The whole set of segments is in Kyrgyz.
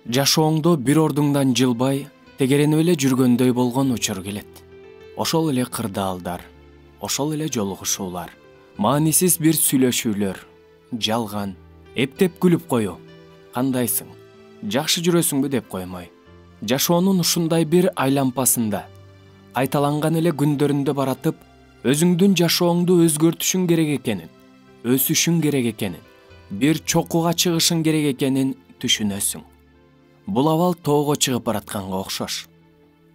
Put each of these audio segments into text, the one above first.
Жашооңдо бир ордуңдан жылбай, тегеренип эле жүргөндөй болгон учур келет. Ошол эле кырдаалдар, ошол эле жолугушуулар, маанисиз бир сүйлөшүүлөр, жалган, эптеп күлүп коюу. Кандайсың? Жакшы жүрөсүңбү деп коймой. Жашоонун ушундай бир айлампасында, кайталанган эле күндөрүндө баратып, өзүңдүн жашооңду өзгөртүшүң керек экенин, өсүшүң керек экенин, бир чокуга чыгышың керек экенин түшүнөсүң. Бул абал тоого чыгып баратканга окшош.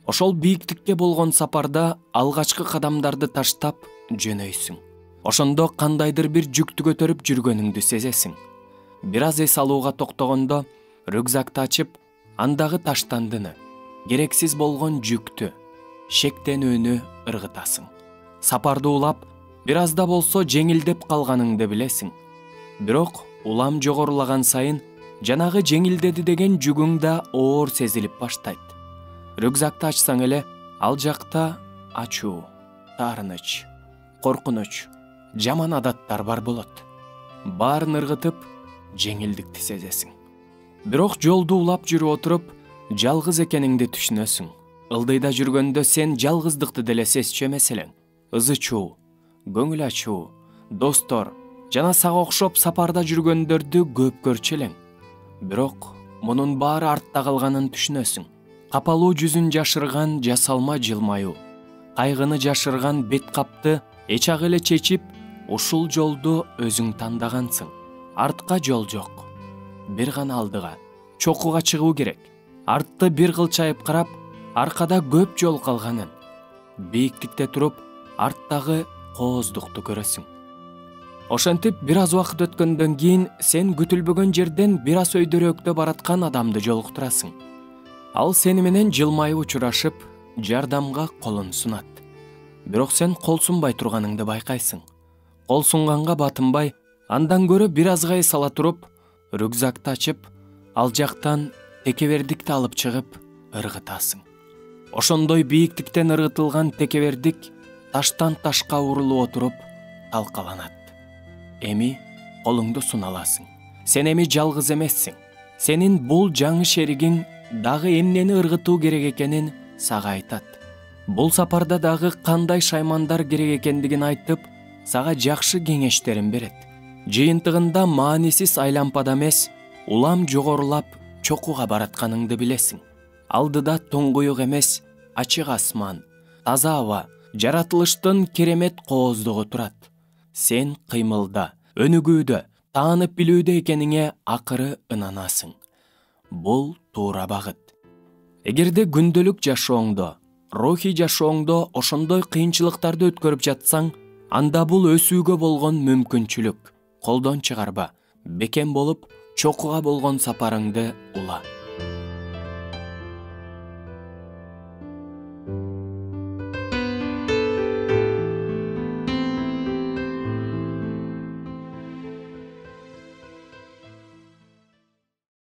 Ошол бийиктикке болгон сапарда алгачкы кадамдарды таштап жөнөйсүң. Ошондо кандайдыр бир жүктү көтөрүп жүргөнүңдү сезесиң. Бир аз эс алууга токтогондо рюкзакты ачып, андагы таштандыны, керексиз болгон жүктү, шектенүүнү ыргытасың. Сапарды улап, бир аз да болсо жеңилдеп калганыңды билесиң. Бирок улам жогорулаган сайын жанагы жеңилдеди деген жүгүң да оор сезилип баштайт. Рюкзакты ачсаң эле, ал жакта ачуу, таарыныч, коркунуч, жаман адаттар бар болот. Баарын ыргытып, жеңилдикти сезесиң. Бирок жолду улап жүрүп отуруп, жалгыз экениңди түшүнөсүң. Ылдыйда жүргөндө сен жалгыздыкты деле сезчү эмес элең. Ызычуу, көңүл ачуу, достор жана сага окшоп сапарда жүргөндөрдү көп көрчү элең. Бирок мунун баары артта калганын түшүнөсүң. Капалуу жүзүн жашырган жасалма жылмаюу, кайгыны жашырган бет капты эчак эле чечип, ушул жолду өзүң тандагансың. Артка жол жок. Бир гана алдыга, чокуга чыгуу керек. Артты бир кылчайып карап, аркада көп жол калганын, бийиктикте туруп, арттагы кооздукту көрөсүң. Ошентип бир аз убакыт өткөндөн кийин сен күтүлбөгөн жерден бир аз өйдөрөөктө бараткан адамды жолуктурасың. Ал сени менен жылмайып учурашып, жардамга колун сунат. Бирок сен кол сунбай турганыңды байкайсың. Кол сунганга батынбай, андан көрө бир азга эс ала туруп, рюкзакты ачып, ал жактан текебердикти алып чыгып, ыргытасың. Ошондой бийиктиктен ыргытылган текебердик таштан ташка урулуп отуруп, талкаланат. Эми колуңду суна аласың. Сен эми жалгыз эмессиң. Сенин бул жаңы шеригиң дагы эмнени ыргытуу керек экенин сага айтат. Бул сапарда дагы кандай шаймандар керек экендигин айтып, сага жакшы кеңештерин берет. Жыйынтыгында маанисиз айлампада эмес, улам жогорулап чокуга баратканыңды билесиң. Алдыда туңгуюк эмес, ачык асман, таза аба, жаратылыштын керемет кооздугу турат. Сен кыймылда, өнүгүүдө, таанып билүүдө экениңе акыры ынанасың. Бул туура багыт. Эгерде күндөлүк жашооңдо, рухий жашооңдо ошондой кыйынчылыктарды өткөрүп жатсаң, анда бул өсүүгө болгон мүмкүнчүлүк. Колдон чыгарба, бекем болуп, чокуга болгон сапарыңды ула.